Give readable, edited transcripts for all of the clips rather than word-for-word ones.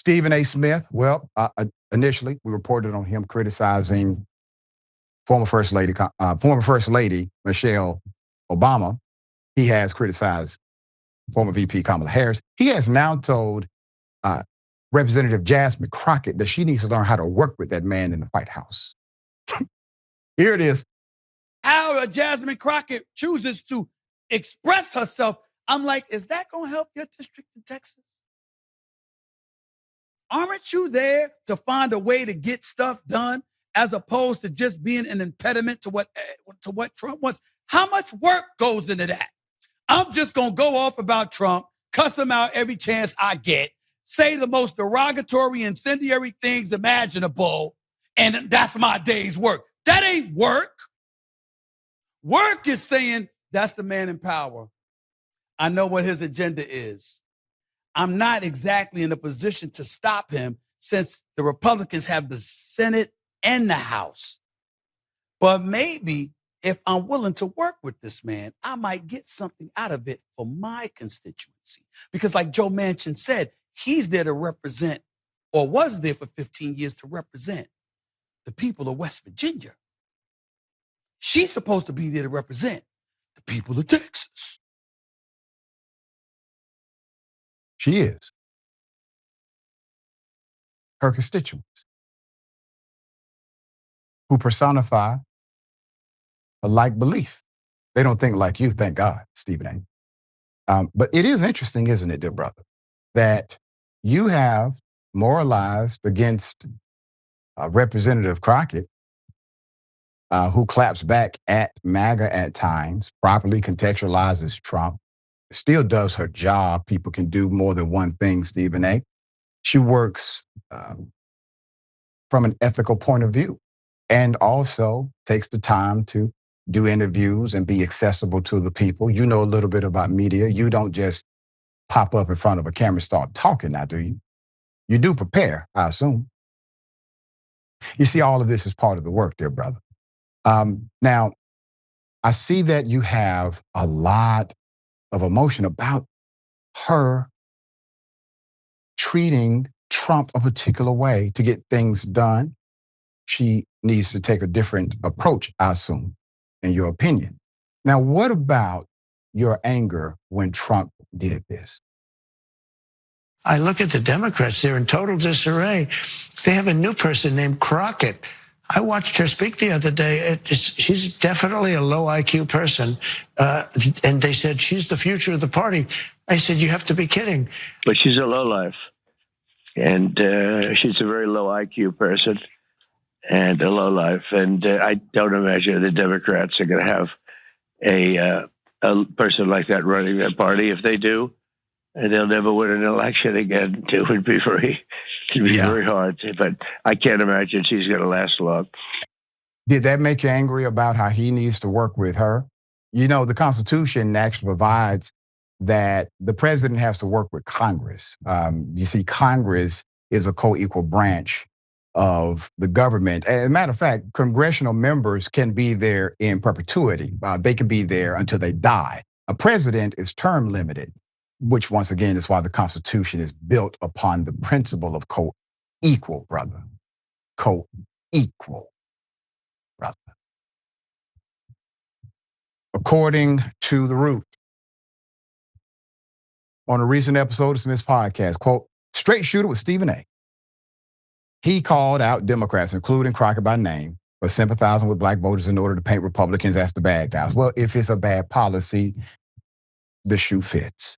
Stephen A. Smith, well, initially we reported on him criticizing former First Lady Michelle Obama. He has criticized former VP Kamala Harris. He has now told Representative Jasmine Crockett that she needs to learn how to work with that man in the White House. Here it is. How Jasmine Crockett chooses to express herself. I'm like, is that going to help your district in Texas? Aren't you there to find a way to get stuff done as opposed to just being an impediment to what Trump wants? How much work goes into that? I'm just going to go off about Trump, cuss him out every chance I get, say the most derogatory, incendiary things imaginable, and that's my day's work. That ain't work. Work is saying, that's the man in power. I know what his agenda is. I'm not exactly in a position to stop him since the Republicans have the Senate and the House. But maybe if I'm willing to work with this man, I might get something out of it for my constituency. Because like Joe Manchin said, he's there to represent, or was there for 15 years to represent, the people of West Virginia. She's supposed to be there to represent the people of Texas. She is. Her constituents, who personify a like belief. They don't think like you, thank God, Stephen A. But it is interesting, isn't it, dear brother, that you have moralized against Representative Crockett, who claps back at MAGA at times, properly contextualizes Trump, still does her job. People can do more than one thing, Stephen A. She works from an ethical point of view and also takes the time to do interviews and be accessible to the people. You know a little bit about media. You don't just pop up in front of a camera and start talking now, do you? You do prepare, I assume. You see, all of this is part of the work, dear brother. Now, I see that you have a lot of emotion about her treating Trump a particular way to get things done. She needs to take a different approach, I assume, in your opinion. Now, what about your anger when Trump did this? I look at the Democrats, they're in total disarray. They have a new person named Crockett. I watched her speak the other day. She's definitely a low IQ person. And they said, she's the future of the party. I said, you have to be kidding. But she's a lowlife. And she's a very low IQ person and a lowlife. And I don't imagine the Democrats are going to have a person like that running their party. If they do, and they'll never win an election again. It would be very hard. But I can't imagine she's going to last long. Did that make you angry about how he needs to work with her? You know, the Constitution actually provides that the president has to work with Congress. You see, Congress is a co-equal branch of the government. As a matter of fact, congressional members can be there in perpetuity. They can be there until they die. A president is term limited, which once again is why the Constitution is built upon the principle of co-equal, brother. Co-equal, brother. According to The Root, on a recent episode of Smith's podcast, quote, straight shooter with Stephen A. He called out Democrats, including Crockett by name, for sympathizing with black voters in order to paint Republicans as the bad guys. Well, if it's a bad policy, the shoe fits.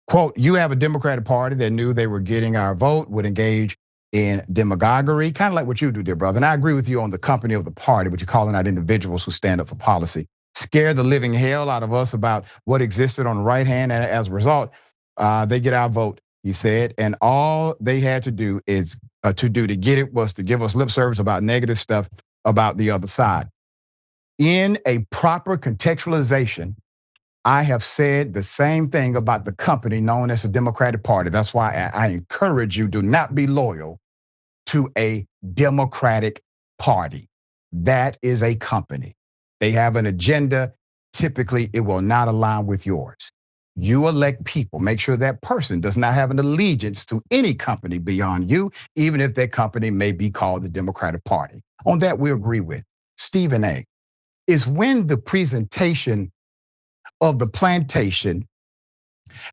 Quote, you have a Democratic Party that knew they were getting our vote, would engage in demagoguery, kind of like what you do, dear brother. And I agree with you on the company of the party, but you're calling out individuals who stand up for policy. Scare the living hell out of us about what existed on the right hand, and as a result, they get our vote, he said. And all they had to do to get it was to give us lip service about negative stuff about the other side. In a proper contextualization, I have said the same thing about the company known as the Democratic Party. That's why I encourage you, do not be loyal to a Democratic Party. That is a company. They have an agenda. Typically, it will not align with yours. You elect people. Make sure that person does not have an allegiance to any company beyond you, even if that company may be called the Democratic Party. On that, we agree with Stephen A. Is when the presentation of the plantation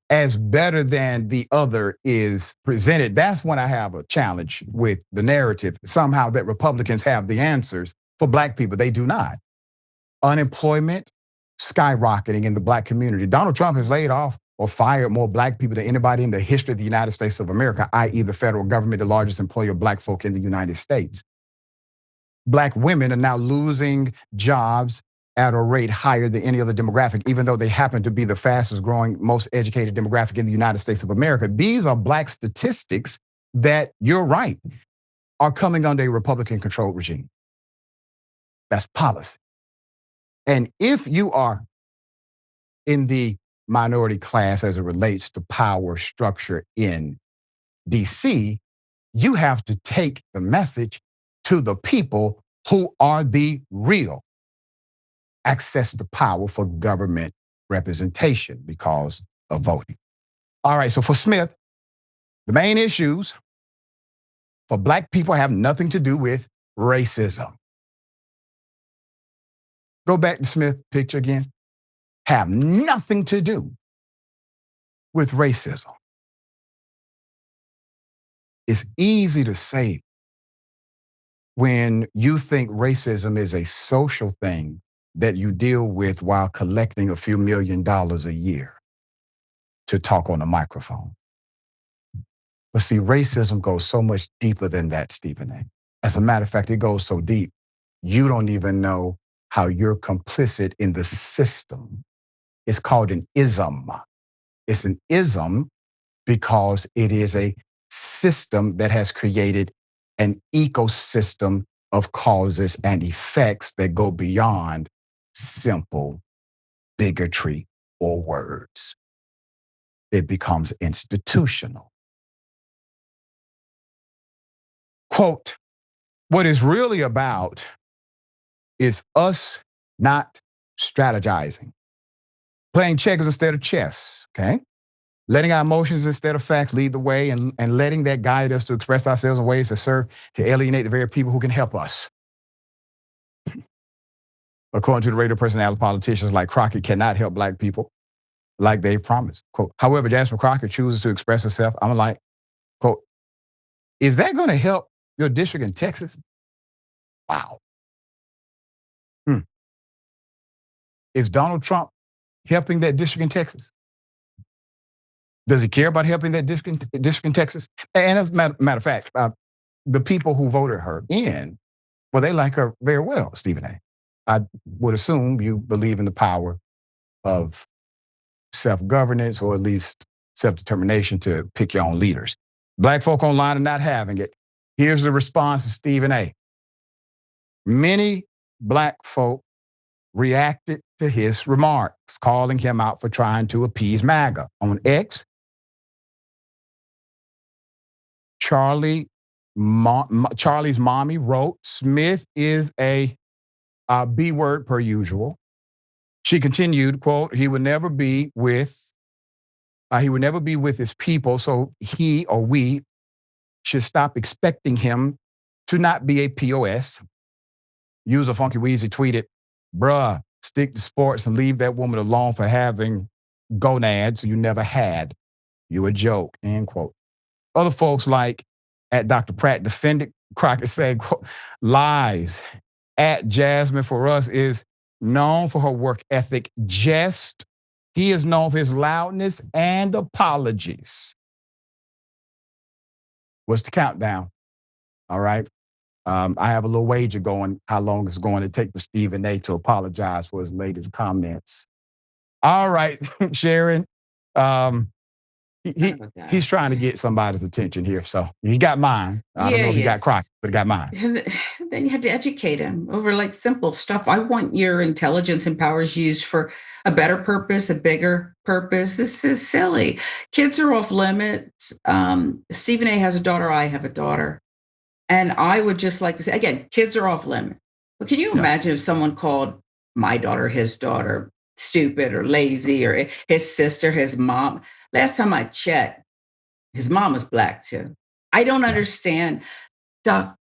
as better than the other is presented. That's when I have a challenge with the narrative. Somehow that Republicans have the answers for Black people. They do not. Unemployment skyrocketing in the Black community. Donald Trump has laid off or fired more Black people than anybody in the history of the United States of America, i.e. the federal government, the largest employer of Black folk in the United States. Black women are now losing jobs at a rate higher than any other demographic, even though they happen to be the fastest growing, most educated demographic in the United States of America. These are Black statistics that, you're right, are coming under a Republican-controlled regime. That's policy. And if you are in the minority class as it relates to power structure in DC, you have to take the message to the people who are the real access to power for government representation because of voting. All right, so for Smith, the main issues for Black people have nothing to do with racism. Go back to Smith picture again. Have nothing to do with racism. It's easy to say when you think racism is a social thing that you deal with while collecting a few $1 million a year to talk on a microphone. But see, racism goes so much deeper than that, Stephen A. As a matter of fact, it goes so deep, you don't even know how you're complicit in the system. It's called an ism. It's an ism because it is a system that has created an ecosystem of causes and effects that go beyond simple bigotry or words. It becomes institutional. Quote, what it's really about is us not strategizing, playing checkers instead of chess, okay? Letting our emotions instead of facts lead the way and letting that guide us to express ourselves in ways that serve to alienate the very people who can help us. According to the radio personality, politicians like Crockett cannot help Black people like they've promised. Quote, however, Jasmine Crockett chooses to express herself, I'm like, quote, is that going to help your district in Texas? Wow. Is Donald Trump helping that district in Texas? Does he care about helping that district in Texas? And as a matter of fact, the people who voted her in, well, they like her very well, Stephen A. I would assume you believe in the power of self-governance or at least self-determination to pick your own leaders. Black folk online are not having it. Here's the response to Stephen A. Many Black folk reacted to his remarks, calling him out for trying to appease MAGA. On X, Charlie's mommy wrote, Smith is a B word per usual. She continued, quote, he would never be with his people, so he or we should stop expecting him to not be a POS. User Funky Weezy tweeted, bruh, stick to sports and leave that woman alone for having gonads you never had. You a joke, end quote. Other folks like at Dr. Pratt defended Crockett saying, quote, lies. At Jasmine for us is known for her work ethic. He is known for his loudness and apologies. What's the countdown? All right. I have a little wager going how long it's going to take for Stephen A. to apologize for his latest comments. All right, Sharon. He's trying to get somebody's attention here. So he got mine. I don't know if he got Crockett, but he got mine. Then you have to educate him over like simple stuff. I want your intelligence and powers used for a better purpose, a bigger purpose. This is silly. Kids are off limits. Stephen A. has a daughter. I have a daughter. And I would just like to say, again, kids are off limits. But can you imagine if someone called my daughter his daughter? stupid or lazy, or his sister, his mom. Last time I checked, his mom was black too. I don't understand. Doc,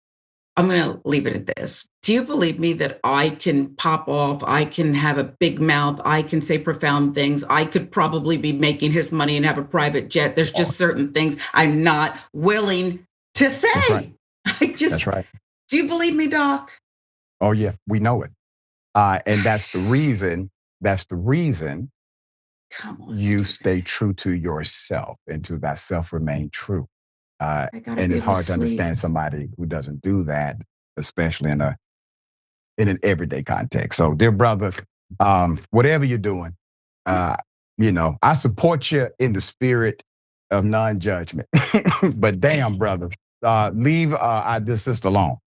I'm going to leave it at this. Do you believe me that I can pop off? I can have a big mouth. I can say profound things. I could probably be making his money and have a private jet. There's just certain things I'm not willing to say. That's right. That's right. Do you believe me, Doc? Oh, yeah, we know it. And that's the reason. Come on, you Stephen. stay true to yourself, and to thyself remain true. And be it's hard to the understand sweetest. somebody who doesn't do that, especially in an everyday context. So, dear brother, whatever you're doing, I support you in the spirit of non-judgment. But damn, brother, leave our dear sister alone.